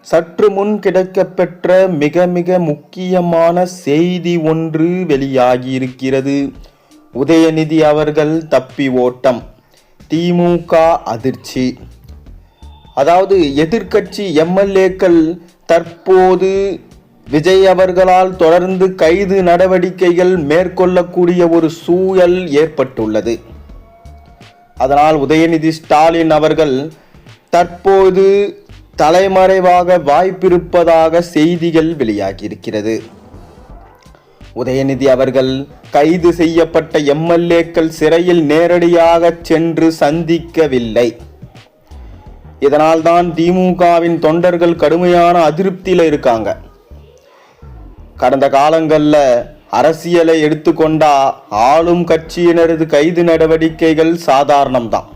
சற்று முன் கிடைக்கப்பெற்ற மிக மிக முக்கியமான செய்தி ஒன்று வெளியாகியிருக்கிறது. உதயநிதி அவர்கள் தப்பி ஓட்டம், திமுக அதிர்ச்சி. அதாவது எதிர்க்கட்சி எம்எல்ஏக்கள் தற்போது விஜய் அவர்களால் தொடர்ந்து கைது நடவடிக்கைகள் மேற்கொள்ளக்கூடிய ஒரு சூழல் ஏற்பட்டுள்ளது. அதனால் உதயநிதி ஸ்டாலின் அவர்கள் தற்போது தலைமறைவாக வாய்ப்பிருப்பதாக செய்திகள் வெளியாகியிருக்கிறது. உதயநிதி அவர்கள் கைது செய்யப்பட்ட எம்எல்ஏக்கள் சிறையில் நேரடியாக சென்று சந்திக்கவில்லை. இதனால் தான் திமுகவின் தொண்டர்கள் கடுமையான அதிருப்தியில் இருக்காங்க. கடந்த காலங்களில் அரசியலை எடுத்துக்கொண்டா ஆளும் கட்சியினரது கைது நடவடிக்கைகள் சாதாரணம்தான்.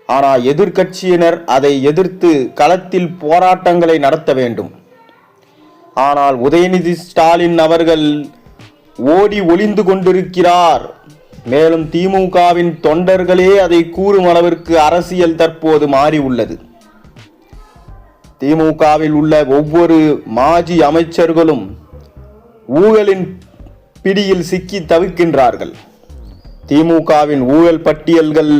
ஆனால் எதிர்கட்சியினர் அதை எதிர்த்து களத்தில் போராட்டங்களை நடத்த வேண்டும். ஆனால் உதயநிதி ஸ்டாலின் அவர்கள் ஓடி ஒளிந்து கொண்டிருக்கிறார். மேலும் திமுகவின் தொண்டர்களே அதை கூறும் அளவிற்கு அரசியல் தற்போது மாறி உள்ளது. திமுகவில் உள்ள ஒவ்வொரு மாஜி அமைச்சர்களும் ஊழலின் பிடியில் சிக்கி தவிக்கின்றார்கள். திமுகவின் ஊழல் பட்டியல்கள்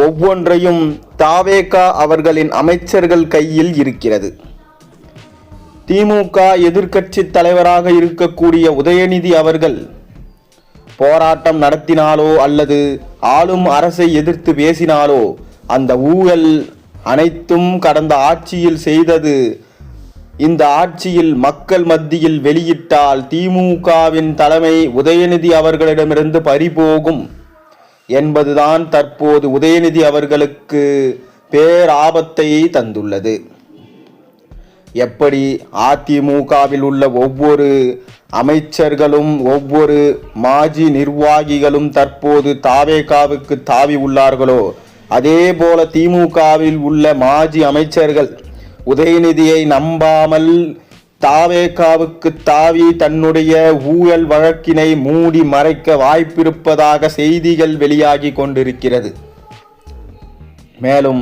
ஒவ்வொன்றையும் தாவேகா அவர்களின் அமைச்சர்கள் கையில் இருக்கிறது. திமுக எதிர்க்கட்சி தலைவராக இருக்கக்கூடிய உதயநிதி அவர்கள் போராட்டம் நடத்தினாலோ அல்லது ஆளும் அரசை எதிர்த்து பேசினாலோ அந்த ஊழல் அனைத்தும் கடந்த ஆட்சியில் செய்தது இந்த ஆட்சியில் மக்கள் மத்தியில் வெளியிட்டால் திமுகவின் தலைமை உதயநிதி அவர்களிடமிருந்து பறிபோகும் என்பதுதான் தற்போது உதயநிதி அவர்களுக்கு பேராபத்தை தந்துள்ளது. எப்படி அதிமுகவில் உள்ள ஒவ்வொரு அமைச்சர்களும் ஒவ்வொரு மாஜி நிர்வாகிகளும் தற்போது தாவேகாவுக்கு தாவி உள்ளார்களோ, அதே போல திமுகவில் உள்ள மாஜி அமைச்சர்கள் உதயநிதியை நம்பாமல் தாவேகாவுக்கு தாவி தன்னுடைய ஊழல் வழக்கினை மூடி மறைக்க வாய்ப்பிருப்பதாக செய்திகள் வெளியாகி கொண்டிருக்கிறது. மேலும்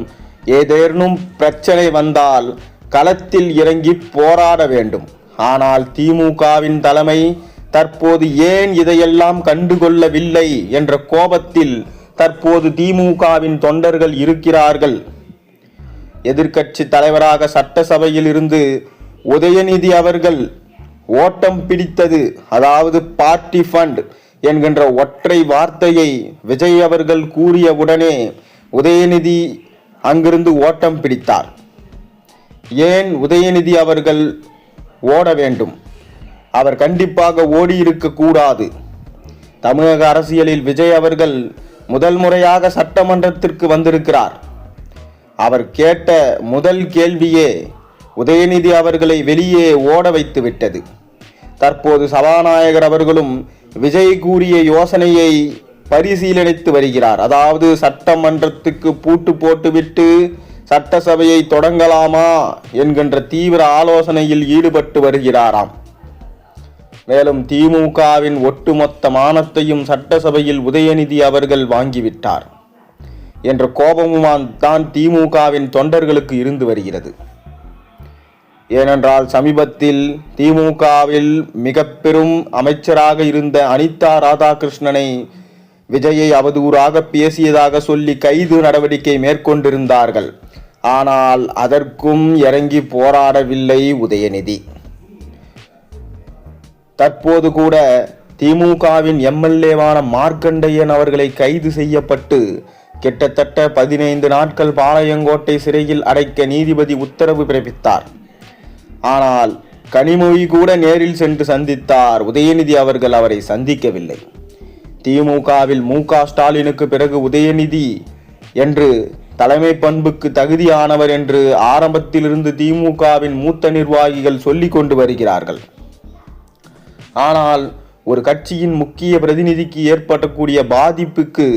ஏதேனும் பிரச்சனை வந்தால் களத்தில் இறங்கி போராட வேண்டும். ஆனால் திமுகவின் தலைமை தற்போது ஏன் இதையெல்லாம் கண்டுகொள்ளவில்லை என்ற கோபத்தில் தற்போது திமுகவின் தொண்டர்கள் இருக்கிறார்கள். எதிர்க்கட்சி தலைவராக சட்டசபையில் இருந்து உதயநிதி அவர்கள் ஓட்டம் பிடித்தது, அதாவது பார்ட்டி ஃபண்ட் என்கின்ற ஒற்றை வார்த்தையை விஜய் அவர்கள் கூறியவுடனே உதயநிதி அங்கிருந்து ஓட்டம் பிடித்தார். ஏன் உதயநிதி அவர்கள் ஓட வேண்டும்? அவர் கண்டிப்பாக ஓடி இருக்க கூடாது. தமிழக அரசியலில் விஜய் அவர்கள் முதல் முறையாக சட்டமன்றத்திற்கு வந்திருக்கிறார். அவர் கேட்ட முதல் கேள்வியே உதயநிதி அவர்களை வெளியே ஓட வைத்து விட்டது. தற்போது சபாநாயகர் அவர்களும் விஜய் கூறிய யோசனையை பரிசீலனித்து வருகிறார். அதாவது சட்டமன்றத்துக்கு பூட்டு போட்டுவிட்டு சட்டசபையை தொடங்கலாமா என்கின்ற தீவிர ஆலோசனையில் ஈடுபட்டு வருகிறாராம். மேலும் திமுகவின் ஒட்டுமொத்த மானத்தையும் சட்டசபையில் உதயநிதி அவர்கள் வாங்கிவிட்டார் என்ற கோபமும் தான் திமுகவின் தொண்டர்களுக்கு இருந்து வருகிறது. ஏனென்றால் சமீபத்தில் திமுகவில் மிக பெரும் அமைச்சராக இருந்த அனிதா ராதாகிருஷ்ணனை விஜயை அவதூறாக பேசியதாக சொல்லி கைது நடவடிக்கை மேற்கொண்டிருந்தார்கள். ஆனால் அதற்கும் இறங்கி போராடவில்லை உதயநிதி. தற்போது கூட திமுகவின் எம்எல்ஏவான மார்க்கண்டையன் அவர்களை கைது செய்யப்பட்டு கிட்டத்தட்ட 15 நாட்கள் பாளையங்கோட்டை சிறையில் அடைக்க நீதிபதி உத்தரவு பிறப்பித்தார். ஆனால் கனிமொழி கூட நேரில் சென்று சந்தித்தார். உதயநிதி அவர்கள் அவரை சந்திக்கவில்லை. திமுகவில் மு.க. ஸ்டாலினுக்கு பிறகு உதயநிதி என்று தலைமை பண்புக்கு தகுதியானவர் என்று ஆரம்பத்திலிருந்து திமுகவின் மூத்த நிர்வாகிகள் சொல்லிக் கொண்டு வருகிறார்கள். ஆனால் ஒரு கட்சியின் முக்கிய பிரதிநிதிக்கு ஏற்படக்கூடிய பாதிப்புக்கு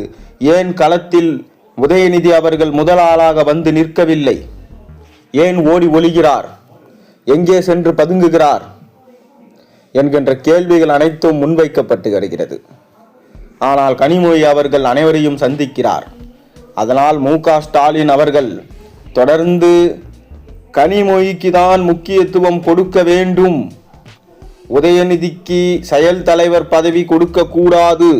ஏன் களத்தில் உதயநிதி அவர்கள் முதல் ஆளாக வந்து நிற்கவில்லை? ஏன் ஓடி ஒளிகிறார்? எங்கே சென்று பதுங்குகிறார் என்கின்ற கேள்விகள் அனைத்தும் முன்வைக்கப்பட்டு வருகிறது. ஆனால் கனிமொழி அவர்கள் அனைவரையும் சந்திக்கிறார். அதனால் மு.க. ஸ்டாலின் அவர்கள் தொடர்ந்து கனிமொழிக்கு தான் முக்கியத்துவம் கொடுக்க வேண்டும், உதயநிதிக்கு செயல் தலைவர் பதவி கொடுக்க கூடாது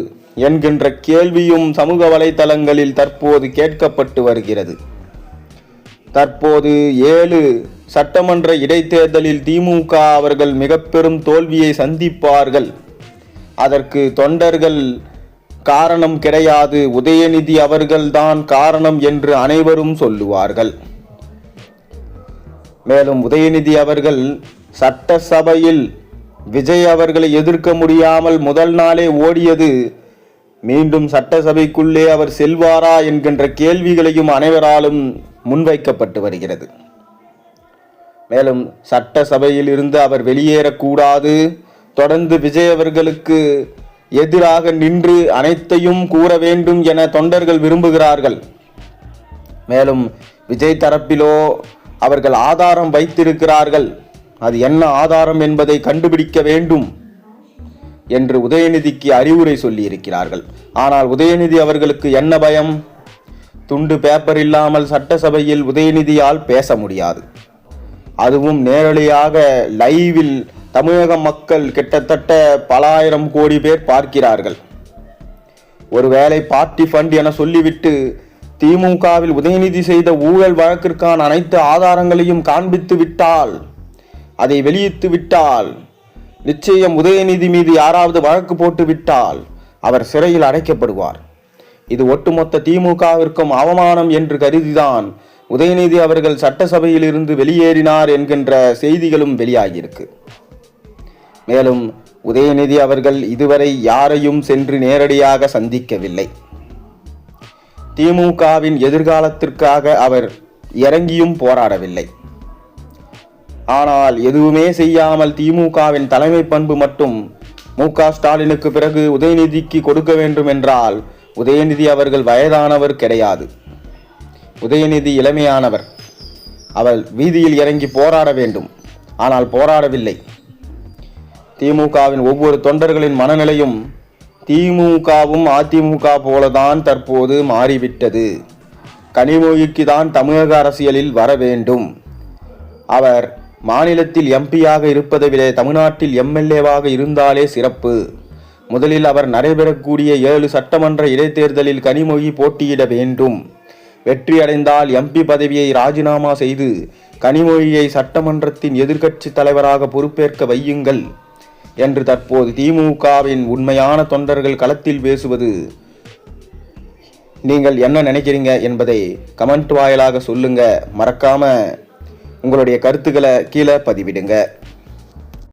என்கின்ற கேள்வியும் சமூக வலைதளங்களில் தற்போது கேட்கப்பட்டு வருகிறது. தற்போது 7 சட்டமன்ற இடைத்தேர்தலில் திமுக அவர்கள் மிக பெரும் தோல்வியை சந்திப்பார்கள். அதற்கு தொண்டர்கள் காரணம் கிடையாது, உதயநிதி அவர்கள்தான் காரணம் என்று அனைவரும் சொல்லுவார்கள். மேலும் உதயநிதி அவர்கள் சட்டசபையில் விஜய் அவர்களை எதிர்க்க முடியாமல் முதல் நாளே ஓடியது மீண்டும் சட்டசபைக்குள்ளே அவர் செல்வாரா என்கின்ற கேள்விகளையும் அனைவராலும் முன்வைக்கப்பட்டு வருகிறது. மேலும் சட்டசபையில் இருந்து அவர் வெளியேறக்கூடாது, தொடர்ந்து விஜய் அவர்களுக்கு எதிராக நின்று அனைத்தையும் கூற வேண்டும் என தொண்டர்கள் விரும்புகிறார்கள். மேலும் விஜய் தரப்பிலோ அவர்கள் ஆதாரம் வைத்திருக்கிறார்கள், அது என்ன ஆதாரம் என்பதை கண்டுபிடிக்க வேண்டும் என்று உதயநிதிக்கு அறிவுரை சொல்லி இருக்கிறார்கள். ஆனால் உதயநிதி அவர்களுக்கு என்ன பயம்? துண்டு பேப்பர் இல்லாமல் சட்டசபையில் உதயநிதியால் பேச முடியாது. அதுவும் நேரடியாக லைவில் தமிழக மக்கள் கிட்டத்தட்ட பல ஆயிரம் கோடி பேர் பார்க்கிறார்கள். ஒருவேளை பார்ட்டி ஃபண்ட் என சொல்லிவிட்டு திமுகவில் உதயநிதி செய்த ஊழல் வழக்கிற்கான அனைத்து ஆதாரங்களையும் காண்பித்து விட்டால், அதை வெளியிட்டு விட்டால், நிச்சயம் உதயநிதி மீது யாராவது வழக்கு போட்டு விட்டால் அவர் சிறையில் அடைக்கப்படுவார். இது ஒட்டுமொத்த திமுகவிற்கும் அவமானம் என்று கருதிதான் உதயநிதி அவர்கள் சட்டசபையில் இருந்து வெளியேறினார் என்கின்ற செய்திகளும் வெளியாகியிருக்கு. மேலும் உதயநிதி அவர்கள் இதுவரை யாரையும் சென்று நேரடியாக சந்திக்கவில்லை. திமுகவின் எதிர்காலத்திற்காக அவர் இறங்கியும் போராடவில்லை. ஆனால் எதுவுமே செய்யாமல் திமுகவின் தலைமை பண்பு மட்டும் மு.க. ஸ்டாலினுக்கு பிறகு உதயநிதிக்கு கொடுக்க வேண்டும் என்றால் உதயநிதி அவர்கள் வயதானவர் கிடையாது, உதயநிதி இளமையானவர். அவர் வீதியில் இறங்கி போராட வேண்டும், ஆனால் போராடவில்லை. திமுகவின் ஒவ்வொரு தொண்டர்களின் மனநிலையும் திமுகவும் அதிமுக போலதான் தற்போது மாறிவிட்டது. கனிமொழிக்கு தான் தமிழக அரசியலில் வர வேண்டும். அவர் மாநிலத்தில் எம்பியாக இருப்பதை விட தமிழ்நாட்டில் எம்எல்ஏவாக இருந்தாலே சிறப்பு. முதலில் அவர் நடைபெறக்கூடிய 7 சட்டமன்ற இடைத்தேர்தலில் கனிமொழி போட்டியிட வேண்டும். வெற்றி அடைந்தால் எம்பி பதவியை ராஜினாமா செய்து கனிமொழியை சட்டமன்றத்தின் எதிர்க்கட்சி தலைவராக பொறுப்பேற்க வையுங்கள் என்று தற்போது திமுகவின் உண்மையான தொண்டர்கள் களத்தில் பேசுவது. நீங்கள் என்ன நினைக்கிறீங்க என்பதை கமெண்ட் வாயிலாக சொல்லுங்க. மறக்காம உங்களுடைய கருத்துக்களை கீழே பதிவிடுங்க.